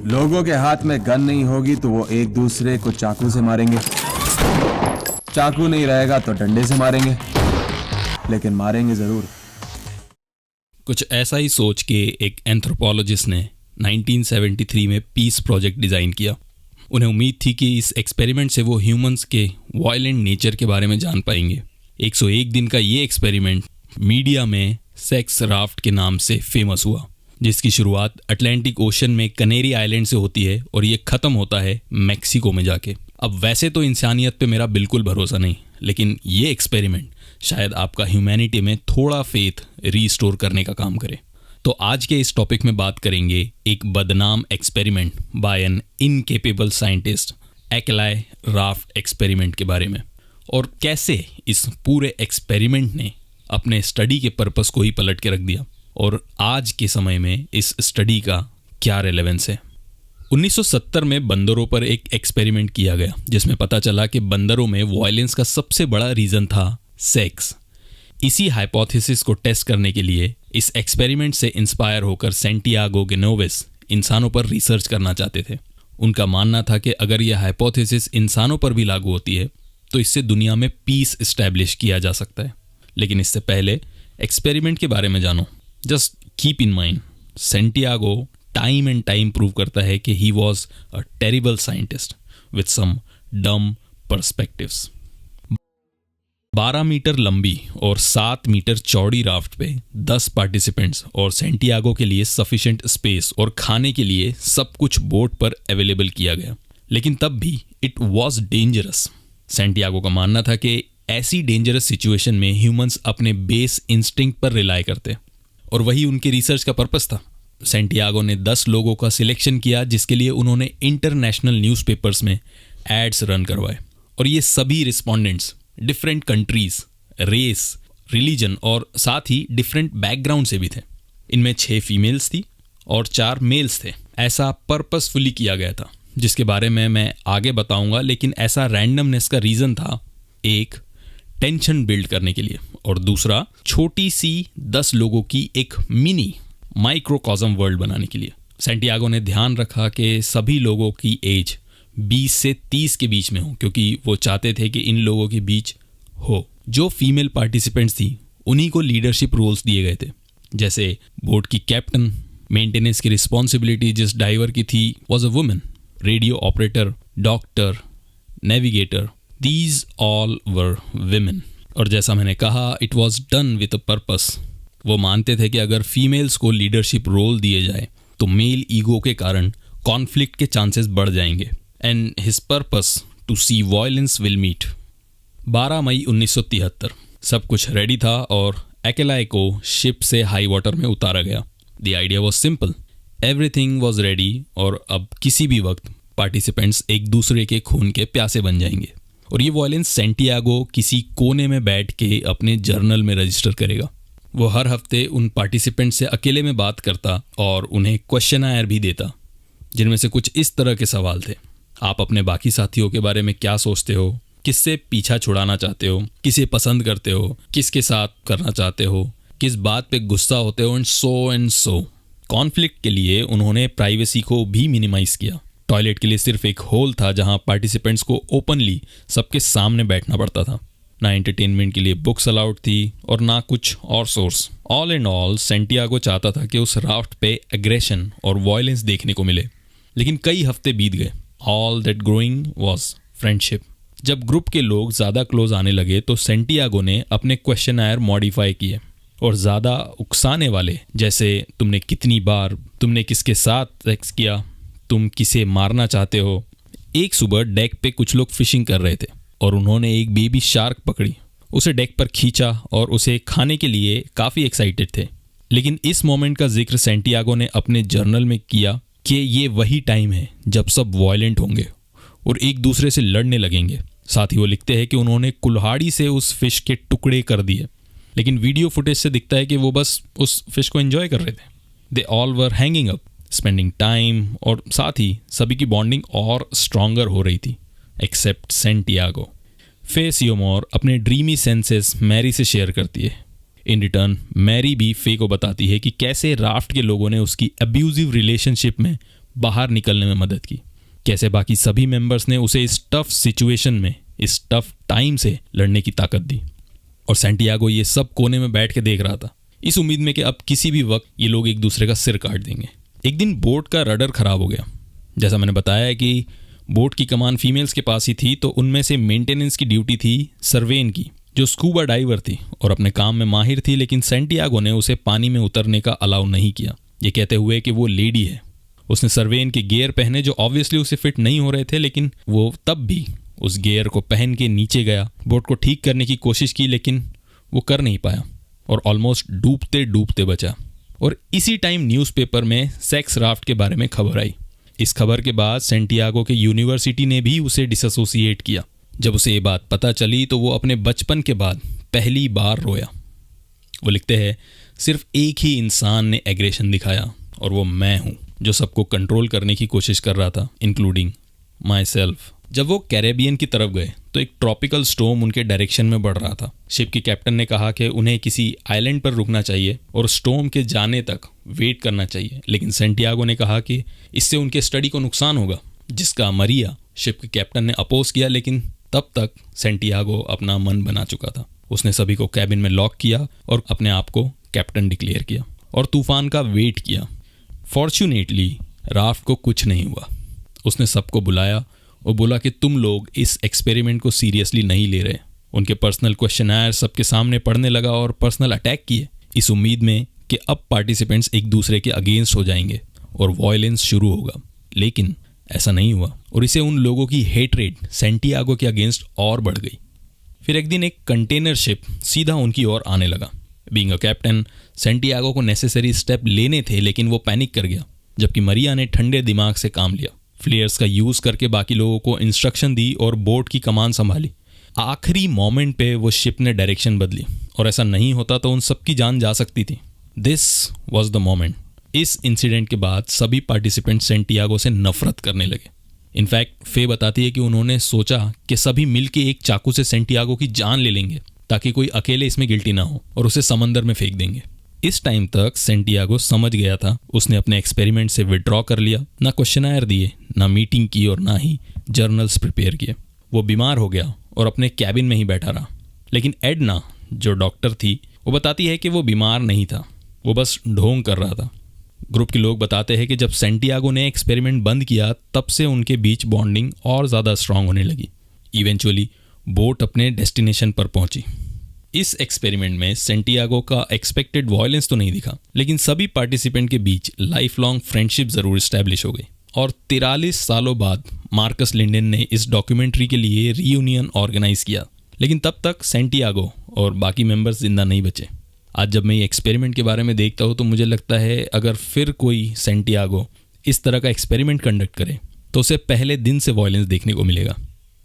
लोगों के हाथ में गन नहीं होगी तो वो एक दूसरे को चाकू से मारेंगे, चाकू नहीं रहेगा तो डंडे से मारेंगे, लेकिन मारेंगे जरूर। कुछ ऐसा ही सोच के एक एंथ्रोपोलॉजिस्ट ने 1973 में पीस प्रोजेक्ट डिज़ाइन किया। उन्हें उम्मीद थी कि इस एक्सपेरिमेंट से वो ह्यूमंस के वायलेंट नेचर के बारे में जान पाएंगे। 101 दिन का ये एक्सपेरिमेंट मीडिया में सेक्स राफ्ट के नाम से फेमस हुआ, जिसकी शुरुआत अटलांटिक ओशन में कनेरी आइलैंड से होती है और ये ख़त्म होता है मैक्सिको में जाके। अब वैसे तो इंसानियत पे मेरा बिल्कुल भरोसा नहीं, लेकिन ये एक्सपेरिमेंट शायद आपका ह्यूमैनिटी में थोड़ा फेथ रीस्टोर करने का काम करे। तो आज के इस टॉपिक में बात करेंगे एक बदनाम experiment by an incapable scientist, एक्लाई राफ्ट एक्सपेरिमेंट के बारे में, और कैसे इस पूरे एक्सपेरिमेंट ने अपने स्टडी के पर्पस को ही पलट के रख दिया और आज के समय में इस स्टडी का क्या रेलेवेंस है। 1970 में बंदरों पर एक एक्सपेरिमेंट किया गया जिसमें पता चला कि बंदरों में वायलेंस का सबसे बड़ा रीज़न था सेक्स। इसी हाइपोथेसिस को टेस्ट करने के लिए इस एक्सपेरिमेंट से इंस्पायर होकर सैंटियागो गेनोवेस इंसानों पर रिसर्च करना चाहते थे। उनका मानना था कि अगर यह हाइपोथेसिस इंसानों पर भी लागू होती है तो इससे दुनिया में पीस इस्टेब्लिश किया जा सकता है। लेकिन इससे पहले एक्सपेरिमेंट के बारे में जानो। Just keep in mind, Santiago time and time prove करता है कि he was a terrible scientist with some dumb perspectives. 12 metre लंबी और 7 मीटर चौड़ी राफ्ट पे 10 पार्टिसिपेंट्स और सैंटियागो के लिए सफिशिएंट स्पेस और खाने के लिए सब कुछ बोट पर अवेलेबल किया गया। लेकिन तब भी इट वॉज डेंजरस। सैंटियागो का मानना था कि ऐसी डेंजरस सिचुएशन में ह्यूमंस अपने बेस इंस्टिंक्ट पर रिलाई करते और वही उनके रिसर्च का पर्पस था। सैंटियागो ने 10 लोगों का सिलेक्शन किया जिसके लिए उन्होंने इंटरनेशनल न्यूज़पेपर्स में एड्स रन करवाए, और ये सभी respondents different countries, race, religion और साथ ही डिफरेंट बैकग्राउंड से भी थे। इनमें 6 फीमेल्स थी और 4 मेल्स थे। ऐसा पर्पसफुली किया गया था जिसके बारे में मैं आगे बताऊंगा, लेकिन ऐसा रैंडमनेस का रीज़न था, एक टेंशन बिल्ड करने के लिए और दूसरा छोटी सी 10 लोगों की एक मिनी माइक्रोकॉस्म वर्ल्ड बनाने के लिए। सैंटियागो ने ध्यान रखा कि सभी लोगों की एज 20 से 30 के बीच में हो, क्योंकि वो चाहते थे कि इन लोगों के बीच हो। जो फीमेल पार्टिसिपेंट्स थी उन्हीं को लीडरशिप रोल्स दिए गए थे, जैसे बोट की कैप्टन। मेंटेनेंस की रिस्पॉन्सिबिलिटी जिस डाइवर की थी was a woman. Radio operator, doctor, navigator, these all were women. और जैसा मैंने कहा, it was done with a purpose. वो मानते थे कि अगर फीमेल्स को लीडरशिप रोल दिए जाए तो मेल ईगो के कारण कॉन्फ्लिक्ट के चांसेस बढ़ जाएंगे and his purpose to see violence will meet. 12 मई 1973 सब कुछ रेडी था और एक्लाई को शिप से हाई वाटर में उतारा गया। The idea was simple, everything was ready और अब किसी भी वक्त पार्टिसिपेंट्स एक दूसरे के खून के प्यासे बन जाएंगे। और ये वायलेंस सैंटियागो किसी कोने में बैठ के अपने जर्नल में रजिस्टर करेगा। वो हर हफ्ते उन पार्टिसिपेंट से अकेले में बात करता और उन्हें क्वेश्चनायर भी देता, जिनमें से कुछ इस तरह के सवाल थे। आप अपने बाकी साथियों के बारे में क्या सोचते हो? किससे पीछा छुड़ाना चाहते हो? किसे पसंद करते हो? किसके साथ करना चाहते हो? किस बात पे गुस्सा होते हो? And so. कॉन्फ्लिक्ट के लिए उन्होंने प्राइवेसी को भी मिनिमाइज किया। टॉयलेट के लिए सिर्फ एक होल था जहां पार्टिसिपेंट्स को ओपनली सबके सामने बैठना पड़ता था। ना एंटरटेनमेंट के लिए बुक्स अलाउड थी और ना कुछ और source. All and all Santiago चाहता था कि उस राफ्ट पे एग्रेशन और वायलेंस देखने को मिले। लेकिन कई हफ्ते बीत गए। All that growing was friendship. जब ग्रुप के लोग ज़्यादा क्लोज आने लगे तो सैंटियागो ने अपने क्वेश्चनायर मॉडिफाई किए और ज़्यादा उकसाने वाले, जैसे तुमने कितनी बार, तुमने किसके साथ सेक्स किया, तुम किसे मारना चाहते हो। एक सुबह डेक पे कुछ लोग फिशिंग कर रहे थे और उन्होंने एक बेबी शार्क पकड़ी, उसे डेक पर खींचा और उसे खाने के लिए काफ़ी एक्साइटेड थे। लेकिन इस मोमेंट का जिक्र सैंटियागो ने अपने जर्नल में किया कि ये वही टाइम है जब सब वायलेंट होंगे और एक दूसरे से लड़ने लगेंगे। साथ ही वो लिखते हैं कि उन्होंने कुल्हाड़ी से उस फिश के टुकड़े कर दिए, लेकिन वीडियो फुटेज से दिखता है कि वो बस उस फिश को एंजॉय कर रहे थे। They all were hanging up, spending time, और साथ ही सभी की बॉन्डिंग और स्ट्रॉन्गर हो रही थी एक्सेप्ट सैंटियागो। फे सियोमोर अपने ड्रीमी सेंसेस मैरी से शेयर करती है। इन रिटर्न मैरी भी फे को बताती है कि कैसे राफ्ट के लोगों ने उसकी अब्यूजिव रिलेशनशिप में बाहर निकलने में मदद की, कैसे बाकी सभी मेंबर्स ने उसे इस टफ सिचुएशन में, इस टफ टाइम से लड़ने की ताकत दी। और सैंटियागो ये सब कोने में बैठ के देख रहा था, इस उम्मीद में कि अब किसी भी वक्त ये लोग एक दूसरे का सिर काट देंगे। एक दिन बोट का रडर खराब हो गया। जैसा मैंने बताया कि बोट की कमान फीमेल्स के पास ही थी, तो उनमें से मेंटेनेंस की ड्यूटी थी सर्वेन की, जो स्कूबा डाइवर थी और अपने काम में माहिर थी, लेकिन सैंटियागो ने उसे पानी में उतरने का अलाउ नहीं किया, ये कहते हुए कि वो लेडी है। उसने सर्वेन के गियर पहने जो ऑब्वियसली उसे फिट नहीं हो रहे थे, लेकिन वो तब भी उस गियर को पहन के नीचे गया, बोट को ठीक करने की कोशिश की, लेकिन वो कर नहीं पाया और ऑलमोस्ट डूबते डूबते बचा। और इसी टाइम न्यूज़पेपर में सेक्स राफ्ट के बारे में खबर आई। इस खबर के बाद सैंटियागो के यूनिवर्सिटी ने भी उसे डिसोसिएट किया। जब उसे ये बात पता चली तो वो अपने बचपन के बाद पहली बार रोया। वो लिखते हैं, सिर्फ एक ही इंसान ने एग्रेशन दिखाया और वो मैं हूँ, जो सबको कंट्रोल करने की कोशिश कर रहा था, इंक्लूडिंग माई सेल्फ। जब वो कैरेबियन की तरफ गए तो एक ट्रॉपिकल स्टॉर्म उनके डायरेक्शन में बढ़ रहा था। शिप के कैप्टन ने कहा कि उन्हें किसी आइलैंड पर रुकना चाहिए और स्टॉर्म के जाने तक वेट करना चाहिए, लेकिन सैंटियागो ने कहा कि इससे उनके स्टडी को नुकसान होगा, जिसका मरिया शिप के कैप्टन ने अपोज किया। लेकिन तब तक सैंटियागो अपना मन बना चुका था। उसने सभी को कैबिन में लॉक किया और अपने आप को कैप्टन डिक्लेयर किया और तूफान का वेट किया। फॉर्चुनेटली राफ्ट को कुछ नहीं हुआ। उसने सबको बुलाया और बोला कि तुम लोग इस एक्सपेरिमेंट को सीरियसली नहीं ले रहे। उनके पर्सनल क्वेश्चनर सबके सामने पढ़ने लगा और पर्सनल अटैक किए, इस उम्मीद में कि अब पार्टिसिपेंट्स एक दूसरे के अगेंस्ट हो जाएंगे और वॉयलेंस शुरू होगा। लेकिन ऐसा नहीं हुआ और इसे उन लोगों की हेटरेट सैंटियागो के अगेंस्ट और बढ़ गई। फिर एक दिन एक कंटेनर शिप सीधा उनकी ओर आने लगा। बीइंग अ कैप्टन, सैंटियागो को नेसेसरी स्टेप लेने थे, लेकिन वो पैनिक कर गया, जबकि मरिया ने ठंडे दिमाग से काम लिया, फ्लेयर्स का यूज़ करके बाकी लोगों को इंस्ट्रक्शन दी और बोट की कमान संभाली। आखिरी मोमेंट पे वो शिप ने डायरेक्शन बदली और ऐसा नहीं होता तो उन सबकी जान जा सकती थी। This was the moment. इस इंसिडेंट के बाद सभी पार्टिसिपेंट सैंटियागो से नफरत करने लगे। इनफैक्ट फे बताती है कि उन्होंने सोचा कि सभी मिलके एक चाकू से सैंटियागो की जान ले लेंगे ताकि कोई अकेले इसमें गिल्टी ना हो और उसे समंदर में फेंक देंगे। इस टाइम तक सैंटियागो समझ गया था। उसने अपने एक्सपेरिमेंट से विड्रॉ कर लिया, ना क्वेश्चनर दिए, ना मीटिंग की और ना ही जर्नल्स प्रिपेयर किए। वो बीमार हो गया और अपने कैबिन में ही बैठा रहा। लेकिन एडना, जो डॉक्टर थी, वो बताती है कि वो बीमार नहीं था, वो बस ढोंग कर रहा था। ग्रुप के लोग बताते हैं कि जब सैंटियागो ने एक्सपेरिमेंट बंद किया तब से उनके बीच बॉन्डिंग और ज़्यादा स्ट्रांग होने लगी। इवेंचुअली बोट अपने डेस्टिनेशन पर पहुंची। इस एक्सपेरिमेंट में सैंटियागो का एक्सपेक्टेड वॉयलेंस तो नहीं दिखा, लेकिन सभी पार्टिसिपेंट के बीच लाइफ लॉन्ग फ्रेंडशिप ज़रूर इस्टेब्लिश हो गई। और 43 सालों बाद मार्कस लिंडन ने इस डॉक्यूमेंट्री के लिए रीयूनियन ऑर्गेनाइज किया, लेकिन तब तक सैंटियागो और बाकी मेंबर्स जिंदा नहीं बचे। आज जब मैं ये एक्सपेरिमेंट के बारे में देखता हूँ तो मुझे लगता है अगर फिर कोई सैंटियागो इस तरह का एक्सपेरिमेंट कंडक्ट करे तो उसे पहले दिन से वॉयलेंस देखने को मिलेगा।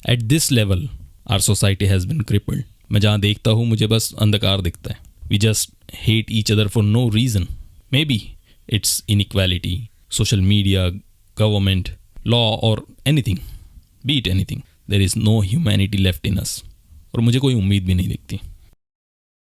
At this level our society has been crippled. मैं जहाँ देखता हूँ मुझे बस अंधकार दिखता है। We just hate each other for no reason. Maybe it's inequality, social media, government, law और anything, be it anything. There is no humanity left in us. और मुझे कोई उम्मीद भी नहीं दिखती।